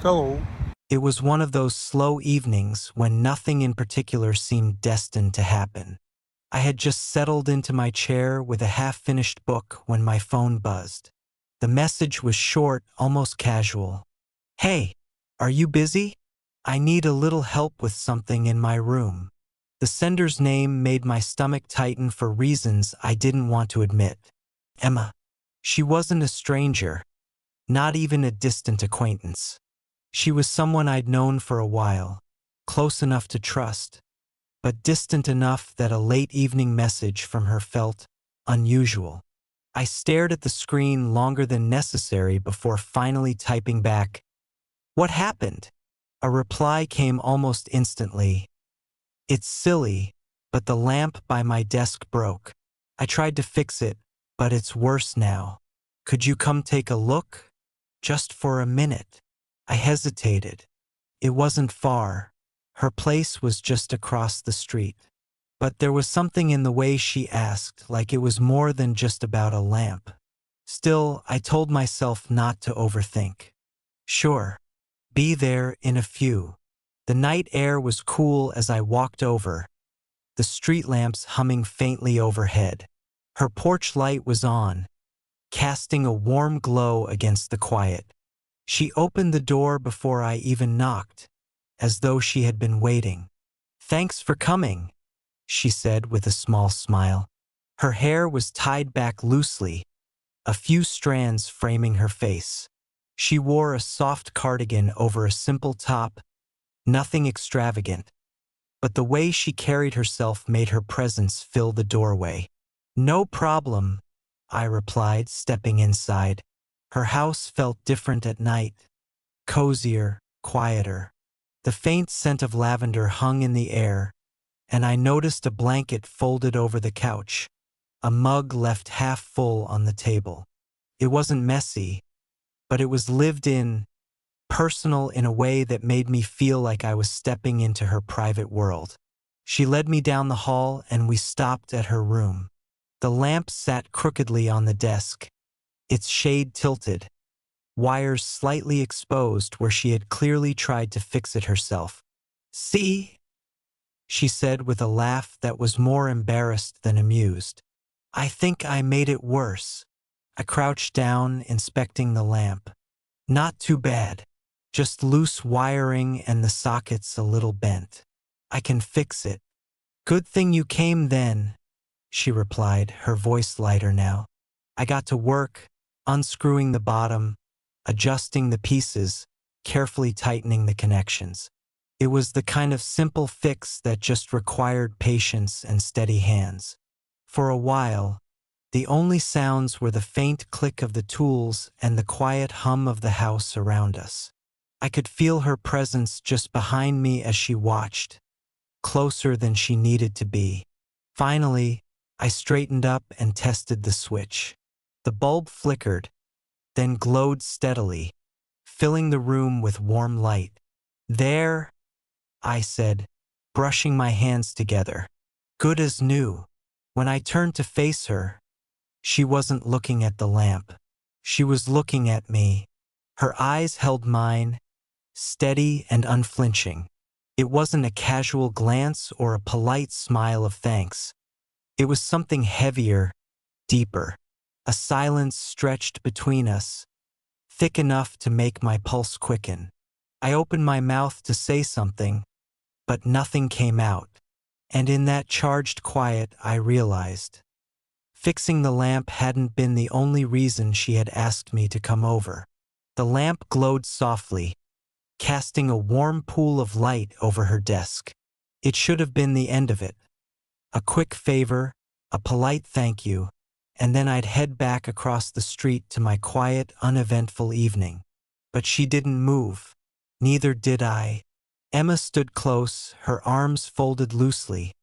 Hello. It was one of those slow evenings when nothing in particular seemed destined to happen. I had just settled into my chair with a half-finished book when my phone buzzed. The message was short, almost casual. "Hey, are you busy? I need a little help with something in my room." The sender's name made my stomach tighten for reasons I didn't want to admit. Emma. She wasn't a stranger, not even a distant acquaintance. She was someone I'd known for a while, close enough to trust, but distant enough that a late evening message from her felt unusual. I stared at the screen longer than necessary before finally typing back, "What happened?" A reply came almost instantly. "It's silly, but the lamp by my desk broke. I tried to fix it, but it's worse now. Could you come take a look? Just for a minute." I hesitated. It wasn't far. Her place was just across the street. But there was something in the way she asked, like it was more than just about a lamp. Still, I told myself not to overthink. "Sure. Be there in a few." The night air was cool as I walked over, the street lamps humming faintly overhead. Her porch light was on, casting a warm glow against the quiet. She opened the door before I even knocked, as though she had been waiting. "Thanks for coming," she said with a small smile. Her hair was tied back loosely, a few strands framing her face. She wore a soft cardigan over a simple top, nothing extravagant, but the way she carried herself made her presence fill the doorway. "No problem," I replied, stepping inside. Her house felt different at night, cozier, quieter. The faint scent of lavender hung in the air, and I noticed a blanket folded over the couch, a mug left half full on the table. It wasn't messy, but it was lived in, personal in a way that made me feel like I was stepping into her private world. She led me down the hall and we stopped at her room. The lamp sat crookedly on the desk, its shade tilted, wires slightly exposed where she had clearly tried to fix it herself. "See?" she said with a laugh that was more embarrassed than amused. "I think I made it worse." I crouched down, inspecting the lamp. "Not too bad. Just loose wiring and the sockets a little bent. I can fix it." "Good thing you came then," she replied, her voice lighter now. I got to work, unscrewing the bottom, adjusting the pieces, carefully tightening the connections. It was the kind of simple fix that just required patience and steady hands. For a while, the only sounds were the faint click of the tools and the quiet hum of the house around us. I could feel her presence just behind me as she watched, closer than she needed to be. Finally, I straightened up and tested the switch. The bulb flickered, then glowed steadily, filling the room with warm light. "There," I said, brushing my hands together. "Good as new." When I turned to face her, she wasn't looking at the lamp. She was looking at me. Her eyes held mine, steady and unflinching. It wasn't a casual glance or a polite smile of thanks. It was something heavier, deeper. A silence stretched between us, thick enough to make my pulse quicken. I opened my mouth to say something, but nothing came out. And in that charged quiet, I realized fixing the lamp hadn't been the only reason she had asked me to come over. The lamp glowed softly, casting a warm pool of light over her desk. It should have been the end of it. A quick favor, a polite thank you, and then I'd head back across the street to my quiet, uneventful evening. But she didn't move. Neither did I. Emma stood close, her arms folded loosely,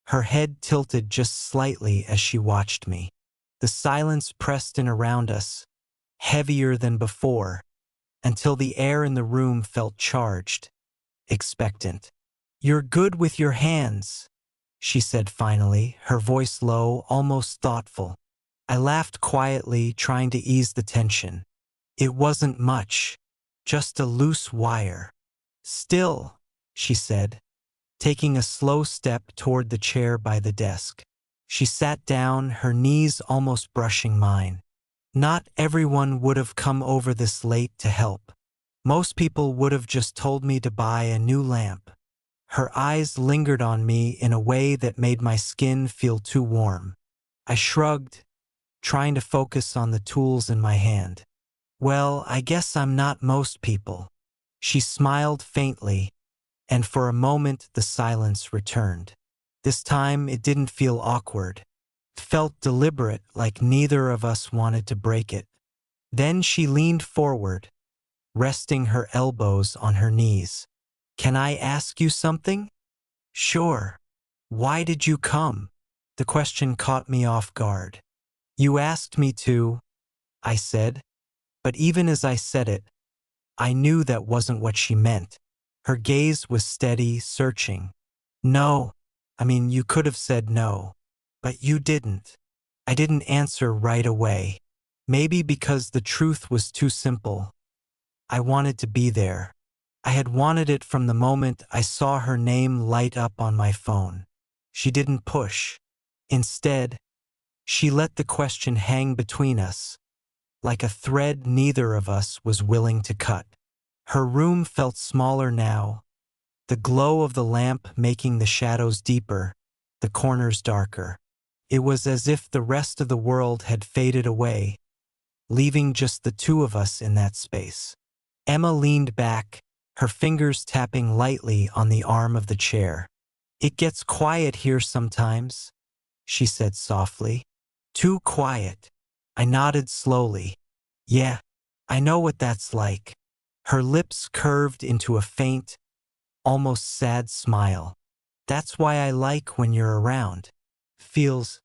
her head tilted just slightly as she watched me. The silence pressed in around us, heavier than before, until the air in the room felt charged, expectant. "You're good with your hands," she said finally, her voice low, almost thoughtful. I laughed quietly, trying to ease the tension. "It wasn't much. just a loose wire. Still, she said, taking a slow step toward the chair by the desk. She sat down, her knees almost brushing mine. Not everyone would have come over this late to help. Most people would have just told me to buy a new lamp. Her eyes lingered on me in a way that made my skin feel too warm. I shrugged, trying to focus on the tools in my hand. Well, I guess I'm not most people. She smiled faintly, and for a moment the silence returned. This time it didn't feel awkward. It felt deliberate, like neither of us wanted to break it. Then she leaned forward, resting her elbows on her knees. Can I ask you something? Sure. Why did you come? The question caught me off guard. You asked me to, I said, but even as I said it, I knew that wasn't what she meant. Her gaze was steady, searching. No, you could have said no, but you didn't. I didn't answer right away. Maybe because the truth was too simple. I wanted to be there. I had wanted it from the moment I saw her name light up on my phone. She didn't push. Instead, she let the question hang between us, like a thread neither of us was willing to cut. Her room felt smaller now, the glow of the lamp making the shadows deeper, the corners darker. It was as if the rest of the world had faded away, leaving just the two of us in that space. Emma leaned back, her fingers tapping lightly on the arm of the chair. It gets quiet here sometimes, she said softly. Too quiet. I nodded slowly. Yeah, I know what that's like. Her lips curved into a faint, almost sad smile. That's why I like when you're around. Feels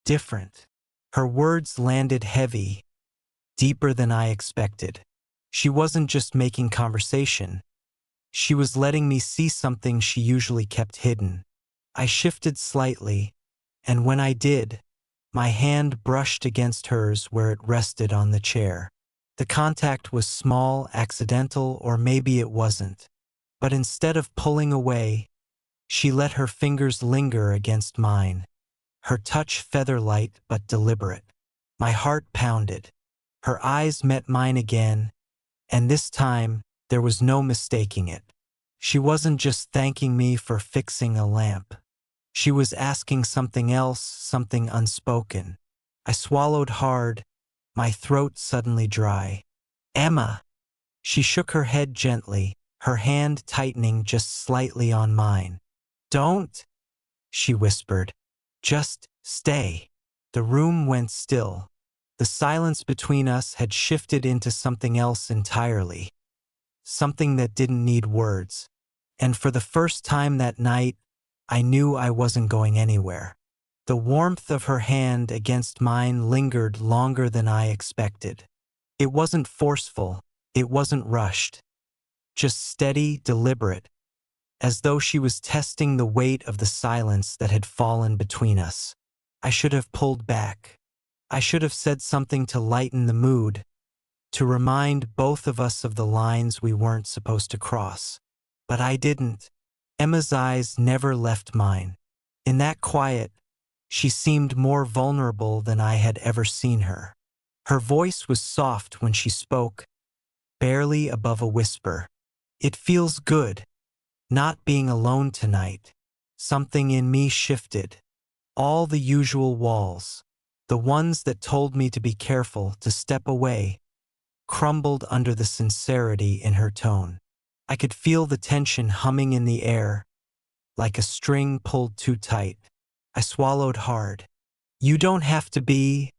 different. Her words landed heavy, deeper than I expected. She wasn't just making conversation. She was letting me see something she usually kept hidden. I shifted slightly, and when I did, my hand brushed against hers where it rested on the chair. The contact was small, accidental, or maybe it wasn't. But instead of pulling away, she let her fingers linger against mine. Her touch feather-light but deliberate. My heart pounded. Her eyes met mine again, and this time there was no mistaking it. She wasn't just thanking me for fixing a lamp. She was asking something else, something unspoken. I swallowed hard, my throat suddenly dry. Emma! She shook her head gently, her hand tightening just slightly on mine. Don't, she whispered. Just stay. The room went still. The silence between us had shifted into something else entirely. Something that didn't need words. And for the first time that night, I knew I wasn't going anywhere. The warmth of her hand against mine lingered longer than I expected. It wasn't forceful, it wasn't rushed. Just steady, deliberate, as though she was testing the weight of the silence that had fallen between us. I should have pulled back. I should have said something to lighten the mood, to remind both of us of the lines we weren't supposed to cross. But I didn't. Emma's eyes never left mine. In that quiet, she seemed more vulnerable than I had ever seen her. Her voice was soft when she spoke, barely above a whisper. It feels good, not being alone tonight. Something in me shifted. All the usual walls, the ones that told me to be careful, to step away, crumbled under the sincerity in her tone. I could feel the tension humming in the air, like a string pulled too tight. I swallowed hard. You don't have to be,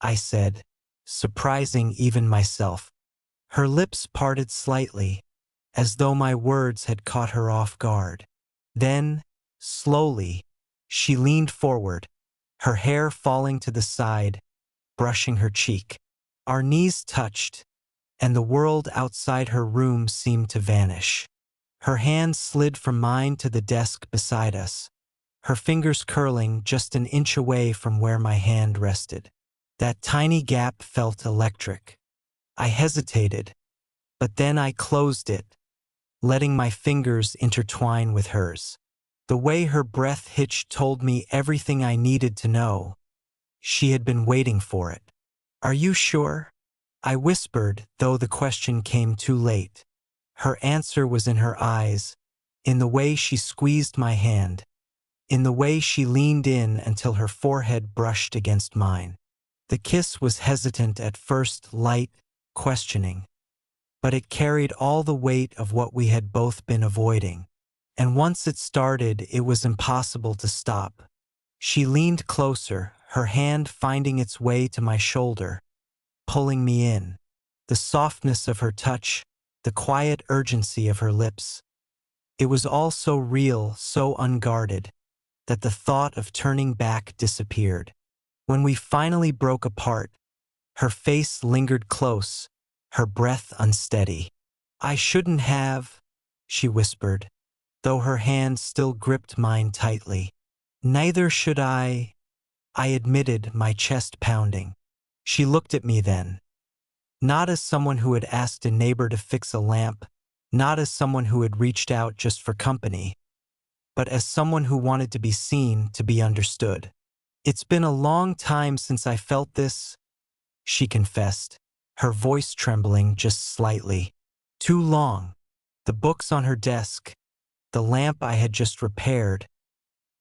I said, surprising even myself. Her lips parted slightly, as though my words had caught her off guard. Then, slowly, she leaned forward, her hair falling to the side, brushing her cheek. Our knees touched, and the world outside her room seemed to vanish. Her hand slid from mine to the desk beside us, her fingers curling just an inch away from where my hand rested. That tiny gap felt electric. I hesitated, But then I closed it, letting my fingers intertwine with hers. The way her breath hitched told me everything I needed to know. She had been waiting for it. "Are you sure?" I whispered, though the question came too late. Her answer was in her eyes, in the way she squeezed my hand, in the way she leaned in until her forehead brushed against mine. The kiss was hesitant at first, light, questioning, but it carried all the weight of what we had both been avoiding. And once it started, it was impossible to stop. She leaned closer, her hand finding its way to my shoulder, pulling me in. The softness of her touch, the quiet urgency of her lips. It was all so real, so unguarded, that the thought of turning back disappeared. When we finally broke apart, her face lingered close, her breath unsteady. "I shouldn't have," she whispered, though her hand still gripped mine tightly. "Neither should I," I admitted, my chest pounding. She looked at me then, not as someone who had asked a neighbor to fix a lamp, not as someone who had reached out just for company, but as someone who wanted to be seen, to be understood. "It's been a long time since I felt this," she confessed, her voice trembling just slightly. "Too long." The books on her desk, the lamp I had just repaired,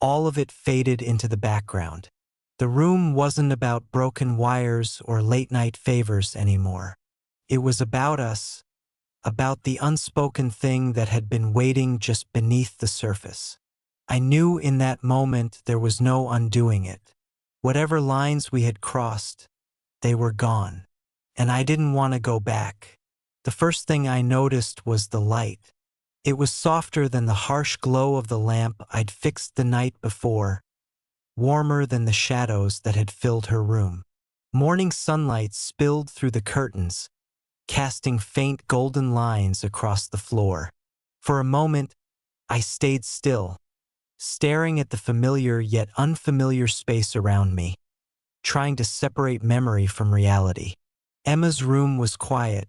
all of it faded into the background. The room wasn't about broken wires or late-night favors anymore. It was about us, about the unspoken thing that had been waiting just beneath the surface. I knew in that moment there was no undoing it. Whatever lines we had crossed, they were gone. And I didn't want to go back. The first thing I noticed was the light. It was softer than the harsh glow of the lamp I'd fixed the night before, warmer than the shadows that had filled her room. Morning sunlight spilled through the curtains, casting faint golden lines across the floor. For a moment, I stayed still, staring at the familiar yet unfamiliar space around me, trying to separate memory from reality. Emma's room was quiet,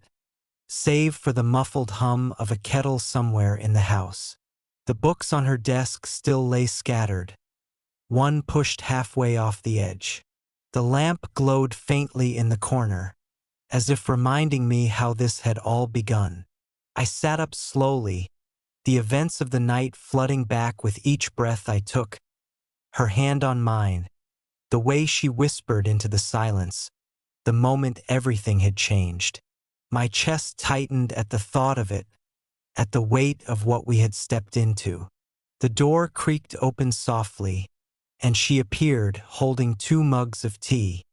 save for the muffled hum of a kettle somewhere in the house. The books on her desk still lay scattered, one pushed halfway off the edge. The lamp glowed faintly in the corner, as if reminding me how this had all begun. I sat up slowly, the events of the night flooding back with each breath I took, her hand on mine, the way she whispered into the silence, the moment everything had changed. My chest tightened at the thought of it, at the weight of what we had stepped into. The door creaked open softly, and she appeared holding 2 mugs of tea.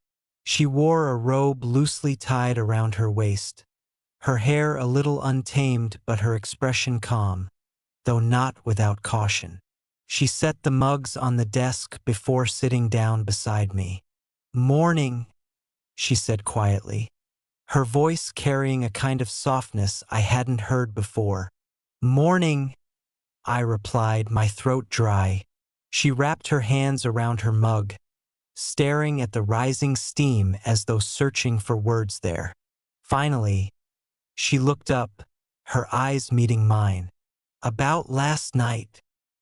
She wore a robe loosely tied around her waist, her hair a little untamed but her expression calm, though not without caution. She set the mugs on the desk before sitting down beside me. "Morning," she said quietly, her voice carrying a kind of softness I hadn't heard before. "Morning," I replied, my throat dry. She wrapped her hands around her mug, staring at the rising steam as though searching for words there. Finally, she looked up, her eyes meeting mine. "About last night."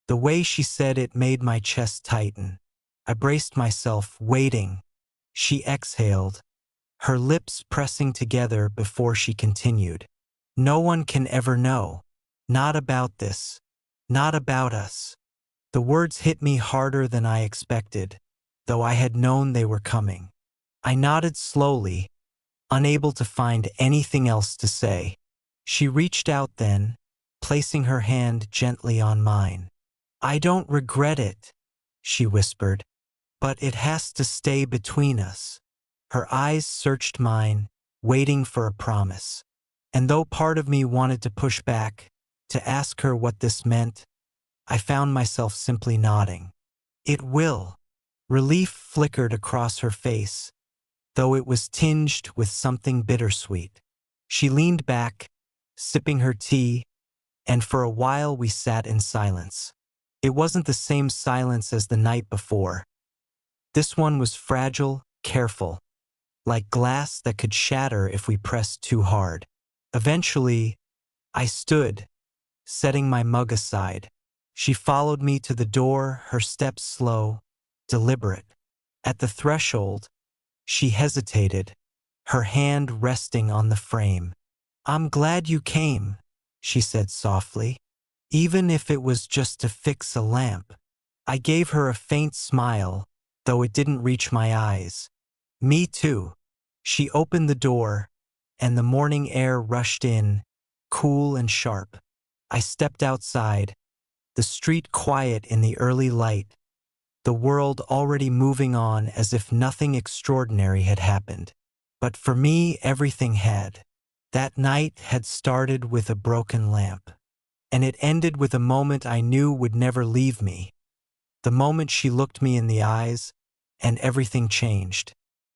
The way she said it made my chest tighten. I braced myself, waiting. She exhaled, her lips pressing together before she continued. "No one can ever know. Not about this. Not about us." The words hit me harder than I expected, though I had known they were coming. I nodded slowly, unable to find anything else to say. She reached out then, placing her hand gently on mine. "I don't regret it," she whispered, "but it has to stay between us." Her eyes searched mine, waiting for a promise. And though part of me wanted to push back, to ask her what this meant, I found myself simply nodding. "It will." Relief flickered across her face, though it was tinged with something bittersweet. She leaned back, sipping her tea, and for a while we sat in silence. It wasn't the same silence as the night before. This one was fragile, careful, like glass that could shatter if we pressed too hard. Eventually, I stood, setting my mug aside. She followed me to the door, her steps slow, deliberate. At the threshold, she hesitated, her hand resting on the frame. "I'm glad you came," she said softly, "even if it was just to fix a lamp." I gave her a faint smile, though it didn't reach my eyes. "Me too." She opened the door, and the morning air rushed in, cool and sharp. I stepped outside, the street quiet in the early light, the world already moving on as if nothing extraordinary had happened. But for me, everything had. That night had started with a broken lamp, and it ended with a moment I knew would never leave me. The moment she looked me in the eyes, and everything changed.